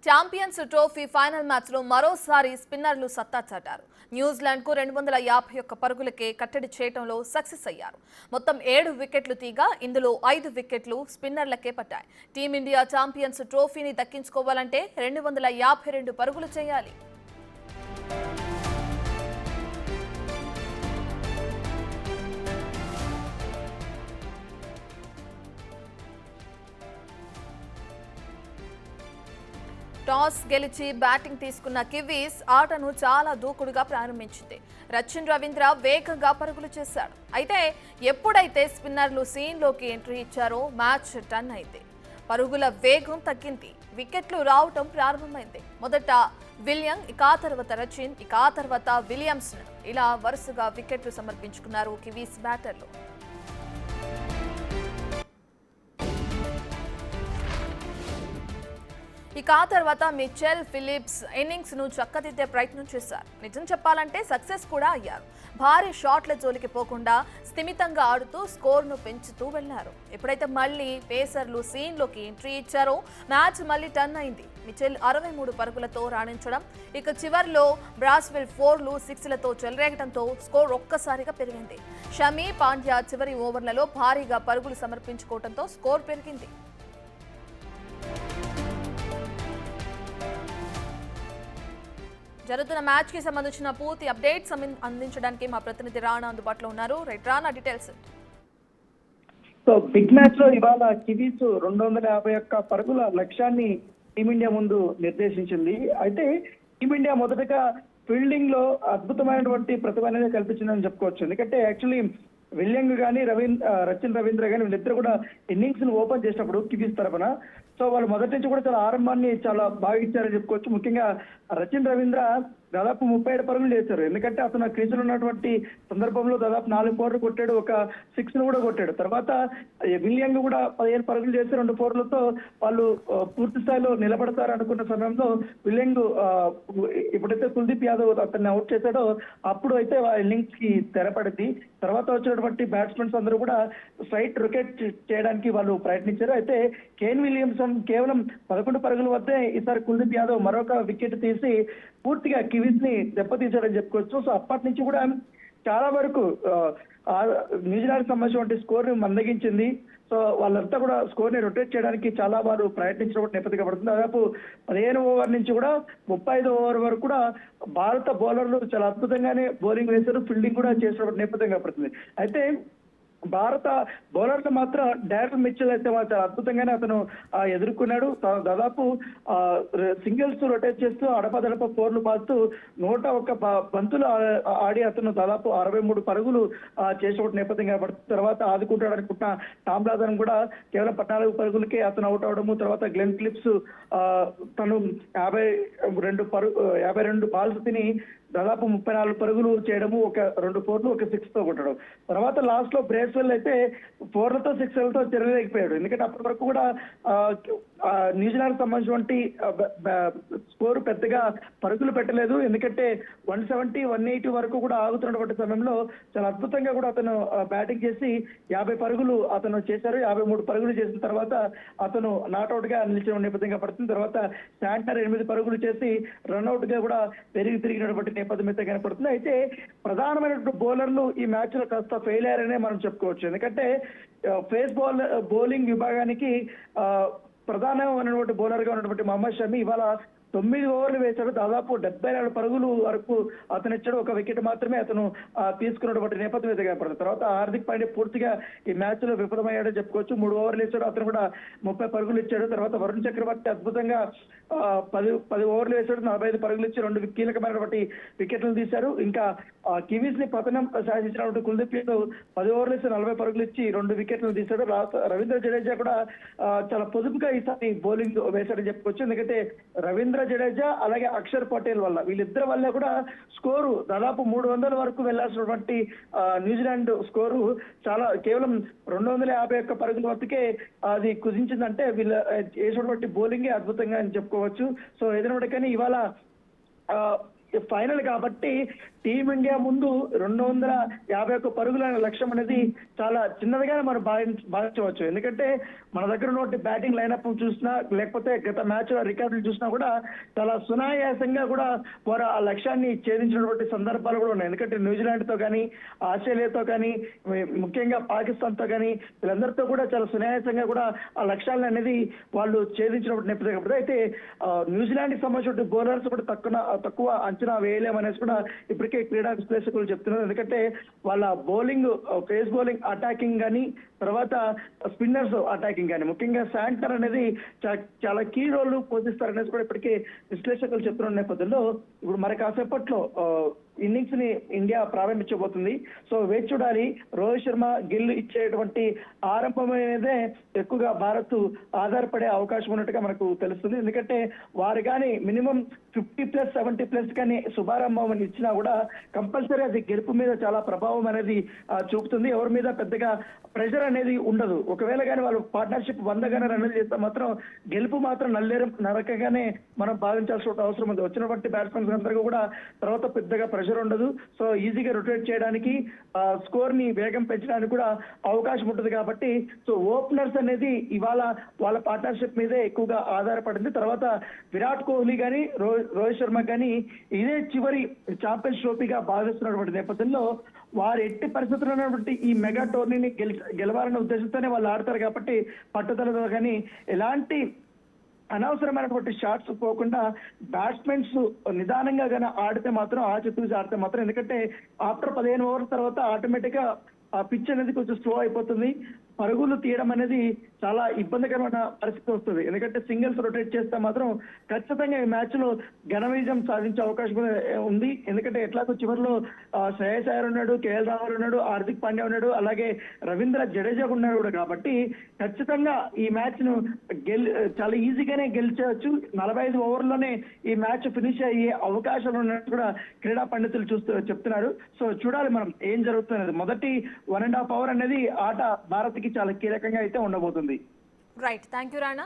Champions trophy final మ్యాచ్లో మరోసారి స్పిన్నర్లు సత్తా చాటారు. న్యూజిలాండ్కు 251 పరుగులకే కట్టడి చేయడంలో సక్సెస్ అయ్యారు. మొత్తం 7 వికెట్లు తీగా ఇందులో 5 వికెట్లు స్పిన్నర్లకే పట్టాయి. టీమిండియా ఛాంపియన్స్ ట్రోఫీని దక్కించుకోవాలంటే 252 పరుగులు చేయాలి. టాస్ గెలిచి బ్యాటింగ్ తీసుకున్న కివీస్ ఆటను చాలా దూకుడుగా ప్రారంభించింది. రచిన్ రవీంద్ర వేగంగా పరుగులు చేశాడు. అయితే ఎప్పుడైతే స్పిన్నర్లు సీన్లోకి ఎంట్రీ ఇచ్చారో మ్యాచ్ టర్న్ అయింది. పరుగుల వేగం తగ్గింది. వికెట్లు రావటం ప్రారంభమైంది. మొదట విలియం, ఇక తర్వాత రచిన్, ఇక తర్వాత విలియమ్సన్ ఇలా వరుసగా వికెట్లు సమర్పించుకున్నారు కివీస్ బ్యాటర్లు. ఇక ఆ తర్వాత మిచెల్ ఫిలిప్స్ ఇన్నింగ్స్ ను చక్కదిద్దే ప్రయత్నం చేశారు. నిజం చెప్పాలంటే సక్సెస్ కూడా అయ్యారు. భారీ షాట్ల జోలికి పోకుండా స్థిమితంగా ఆడుతూ స్కోర్ను పెంచుతూ వెళ్లారు. ఎప్పుడైతే మళ్లీ పేసర్లు సీన్లోకి ఎంట్రీ ఇచ్చారో మ్యాచ్ మళ్లీ టర్న్ అయింది. మిచెల్ 63 పరుగులతో రాణించడం, ఇక చివర్లో బ్రాస్వెల్ 4లు 6లతో చెలరేగడంతో స్కోర్ ఒక్కసారిగా పెరిగింది. షమీ, పాండ్యా చివరి ఓవర్లలో భారీగా పరుగులు సమర్పించుకోవడంతో స్కోర్ పెరిగింది. జరుగుతున్న మ్యాచ్ కి సంబంధించిన పూర్తి అప్డేట్స్ అందించడానికి మా ప్రతినిధి రాణా అందుబాటులో ఉన్నారు. Right Rana, details. So big match లో ఇవాళ కివీస్ 251 పరుగుల లక్ష్యాన్ని టీమిండియా ముందు నిర్దేశించింది. అయితే టీమిండియా మొదటగా ఫీల్డింగ్ లో అద్భుతమైనటువంటి ప్రతిభ అనేది కల్పించిందని చెప్పుకోవచ్చు. ఎందుకంటే యాక్చువల్లీ విలియం గానీ రచిన్ రవీంద్ర గానీ వీళ్ళిద్దరు కూడా ఇన్నింగ్స్ ను ఓపెన్ చేసినప్పుడు కివీస్ తరఫున సో వాళ్ళు మొదటి నుంచి కూడా చాలా ఆరంభాన్ని చాలా బాగా ఇచ్చారని చెప్పుకోవచ్చు. ముఖ్యంగా రచిన్ రవీంద్ర దాదాపు 37 పరుగులు చేశారు. ఎందుకంటే అతను క్రీజులో ఉన్నటువంటి సందర్భంలో దాదాపు 4 4లు కొట్టాడు, ఒక 6ను కూడా కొట్టాడు. తర్వాత విలియం కూడా 15 పరుగులు చేసి 2 4లతో వాళ్ళు పూర్తి స్థాయిలో నిలబడతారు అనుకున్న సమయంలో విలియం ఎప్పుడైతే కుల్దీప్ యాదవ్ అతన్ని అవుట్ చేశాడో అప్పుడు అయితే ఇన్నింగ్స్ కి తెరపడింది. తర్వాత వచ్చినటువంటి బ్యాట్స్మెన్స్ అందరూ కూడా స్ట్రైట్ వికెట్ చేయడానికి వాళ్ళు ప్రయత్నించారు. అయితే కేన్ విలియమ్సన్ కేవలం 11 పరుగుల వద్దే ఈసారి కుల్దీప్ యాదవ్ మరొక వికెట్ తీసి పూర్తిగా కివీస్ ని దెబ్బతీశాడని చెప్పుకోవచ్చు. సో అప్పటి నుంచి కూడా చాలా వరకు న్యూజిలాండ్ సంబంధించిన స్కోర్ ని మందగించింది. సో వాళ్ళంతా కూడా స్కోర్ ని రొటేట్ చేయడానికి చాలా వారు ప్రయత్నించిన నేపథ్యం పడుతుంది. దాదాపు 15 ఓవర్ నుంచి కూడా 35 ఓవర్ వరకు కూడా భారత బౌలర్లు చాలా అద్భుతంగానే బౌలింగ్ వేశారు, ఫీల్డింగ్ కూడా చేసిన నేపథ్యం కనపడుతుంది. అయితే భారత బౌలర్లు మాత్రం డైరెక్ట్ మిచెల్ అయితే చాలా అద్భుతంగానే అతను ఎదుర్కొన్నాడు. దాదాపు సింగిల్స్ రొటేట్ చేస్తూ అడపదడప 4లు పాస్తూ 101 బంతులు ఆడి అతను దాదాపు 63 పరుగులు చేసిన నేపథ్యం కనబడుతుంది. తర్వాత ఆదుకుంటాడు అనుకుంటున్న టామ్ లాథన్ కూడా కేవలం 14 పరుగులకే అతను అవుట్ అవడము, తర్వాత గ్లెన్ ఫిలిప్స్ తను 52 బాల్స్ తిని దాదాపు 34 పరుగులు చేయడము, ఒక 2 4లు ఒక 6తో కొట్టడం. తర్వాత లాస్ట్ లో బ్రేస్వెల్ అయితే 4లతో 6లతో చెరలేకపోయాడు. ఎందుకంటే అప్పటి వరకు కూడా న్యూజిలాండ్ సంబంధించినటువంటి స్కోరు పెద్దగా పరుగులు పెట్టలేదు. ఎందుకంటే 170 180 వరకు కూడా ఆగుతున్నటువంటి సమయంలో చాలా అద్భుతంగా కూడా అతను బ్యాటింగ్ చేసి 50 పరుగులు అతను చేశారు. 53 పరుగులు చేసిన తర్వాత అతను నాట్అవుట్ గా నిలిచిన నేపథ్యంగా పడుతుంది. తర్వాత శాంట్నర్ 8 పరుగులు చేసి రన్అట్ గా కూడా తిరిగినటువంటి నేపథ్యం అయితే కనపడుతుంది. అయితే ప్రధానమైనటువంటి బౌలర్లు ఈ మ్యాచ్ లో కాస్త ఫెయిల్ అయ్యారనే మనం చెప్పుకోవచ్చు. ఎందుకంటే ఫేస్ బౌలింగ్ విభాగానికి ప్రధానమైనటువంటి బౌలర్ గా ఉన్నటువంటి మహమ్మద్ షమి ఇవాళ 9 ఓవర్లు వేశాడు. దాదాపు 74 పరుగులు వరకు అతను ఇచ్చాడు. ఒక వికెట్ మాత్రమే అతను తీసుకున్నటువంటి నేపథ్యం అయితే కనపడుతుంది. తర్వాత హార్దిక్ పాండ్యా పూర్తిగా ఈ మ్యాచ్ లో విఫలమయ్యాడని చెప్పుకోవచ్చు. 3 ఓవర్లు ఇచ్చాడు, అతను కూడా 30 పరుగులు ఇచ్చాడు. తర్వాత వరుణ్ చక్రవర్తి అద్భుతంగా 10 ఓవర్లు వేశాడు, 45 పరుగులు ఇచ్చి 2 కీలకమైనటువంటి వికెట్లు తీశారు. ఇంకా కివీస్ ని పతనం సాధించినటువంటి కుల్దీప్ యాదవ్ 10 ఓవర్లు ఇచ్చి 40 పరుగులు ఇచ్చి 2 వికెట్లు తీశాడు. రవీంద్ర జడేజా కూడా చాలా పొదుపుగా ఈసారి బౌలింగ్ వేశాడని చెప్పుకోవచ్చు. ఎందుకంటే రవీంద్ర జడేజా అలాగే అక్షర్ పటేల్ వల్ల వీళ్ళిద్దరి వల్ల కూడా స్కోరు దాదాపు 300 వరకు వెళ్లాల్సినటువంటి న్యూజిలాండ్ స్కోరు చాలా కేవలం 251 పరుగుల వరకే అది కుదించిందంటే వీళ్ళ వేసినటువంటి బౌలింగే అద్భుతంగా అని చెప్పుకోవచ్చు. సో ఏదైనా కానీ ఇవాళ ఫైనల్ కాబట్టి టీమిండియా ముందు 251 పరుగుల లక్ష్యం అనేది చాలా చిన్నదిగానే మనం భావించవచ్చు. ఎందుకంటే మన దగ్గర ఉన్న బ్యాటింగ్ లైనప్ చూసినా లేకపోతే గత మ్యాచ్ రికార్డులు చూసినా కూడా చాలా సునాయాసంగా కూడా వారు ఆ లక్ష్యాన్ని ఛేదించినటువంటి సందర్భాలు కూడా ఉన్నాయి. ఎందుకంటే న్యూజిలాండ్ తో కానీ, ఆస్ట్రేలియాతో కానీ, ముఖ్యంగా పాకిస్తాన్ తో కానీ వీళ్ళందరితో కూడా చాలా సునాయాసంగా కూడా ఆ లక్ష్యాలను అనేది వాళ్ళు ఛేదించినటువంటి నేపథ్యం. అయితే న్యూజిలాండ్ కి సంబంధించిన బౌలర్స్ కూడా తక్కువ అంచనా వేయలేమనేసి కూడా ఇప్పటికే క్రీడా విశ్లేషకులు చెప్తున్నారు. ఎందుకంటే వాళ్ళ బౌలింగ్, పేస్ బౌలింగ్ అటాకింగ్ కానీ, తర్వాత స్పిన్నర్స్ అటాకింగ్ కానీ, ముఖ్యంగా శాంటర్ అనేది చాలా కీ రోల్ పోషిస్తారనేసి కూడా ఇప్పటికే విశ్లేషకులు చెప్తున్న నేపథ్యంలో ఇప్పుడు మరి కాసేపట్లో ఇన్నింగ్స్ ని ఇండియా ప్రారంభించబోతుంది. సో వేచి చూడాలి. రోహిత్ శర్మ, గిల్ ఇచ్చేటువంటి ఆరంభమైనదే ఎక్కువగా భారత్ ఆధారపడే అవకాశం ఉన్నట్టుగా మనకు తెలుస్తుంది. ఎందుకంటే వారు కానీ మినిమం 50+, 70+ కానీ శుభారంభం ఇచ్చినా కూడా కంపల్సరీ అది గెలుపు మీద చాలా ప్రభావం అనేది చూపుతుంది. ఎవరి మీద పెద్దగా ప్రెషర్ అనేది ఉండదు. ఒకవేళ కానీ వాళ్ళు పార్ట్నర్షిప్ 100 గానే రన్ చేస్తే మాత్రం గెలుపు మాత్రం నరకగానే మనం భావించాల్సిన అవసరం ఉంది. వచ్చినటువంటి బ్యాట్స్మెన్స్ అందరికీ కూడా తర్వాత పెద్దగా ప్రెషర్ ఉండదు. సో ఈజీగా రొటేట్ చేయడానికి, స్కోర్ ని వేగం పెంచడానికి కూడా అవకాశం ఉంటుంది. కాబట్టి సో ఓపెనర్స్ అనేది ఇవాళ వాళ్ళ పార్ట్నర్షిప్ మీదే ఎక్కువగా ఆధారపడింది. తర్వాత విరాట్ కోహ్లీ కానీ, రోహిత్ శర్మ కానీ ఇదే చివరి ఛాంపియన్స్ ట్రోఫీగా భావిస్తున్నటువంటి నేపథ్యంలో వారు ఎట్టి పరిస్థితుల్లో ఉన్నటువంటి ఈ మెగా టోర్నీని గెలవాలనే ఉద్దేశంతోనే వాళ్ళు ఆడతారు. కాబట్టి పట్టుదలతో కానీ ఎలాంటి అనవసరమైనటువంటి షాట్స్ పోకుండా బ్యాట్స్మెన్స్ నిదానంగా కానీ ఆడితే మాత్రం, ఆచితూచి ఆడితే మాత్రం, ఎందుకంటే ఆఫ్టర్ 15 ఓవర్స్ తర్వాత ఆటోమేటిక్ గా ఆ పిచ్ అనేది కొంచెం స్లో అయిపోతుంది. పరుగులు తీయడం అనేది చాలా ఇబ్బందికరమైన పరిస్థితి వస్తుంది. ఎందుకంటే సింగిల్స్ రొటేట్ చేస్తే మాత్రం ఖచ్చితంగా ఈ మ్యాచ్ లో ఘన విజయం సాధించే అవకాశం ఉంది. ఎందుకంటే ఎట్లాగో చివరిలో శ్రేయస్ అయ్యర్ ఉన్నాడు, కేఎల్ రాహుల్ ఉన్నాడు, హార్దిక్ పాండ్యా ఉన్నాడు, అలాగే రవీంద్ర జడేజా ఉన్నాడు కూడా. కాబట్టి ఖచ్చితంగా ఈ మ్యాచ్ ను చాలా ఈజీగానే గెలిచవచ్చు. 45 ఓవర్లోనే ఈ మ్యాచ్ ఫినిష్ అయ్యే అవకాశాలు ఉన్నట్టు కూడా క్రీడా పండితులు చెప్తున్నారు. సో చూడాలి మనం ఏం జరుగుతున్నది. మొదటి 1.5 అవర్ అనేది ఆట భారత్ కి చాలా కీలకంగా అయితే ఉండబోతుంది. Right, thank you Rana.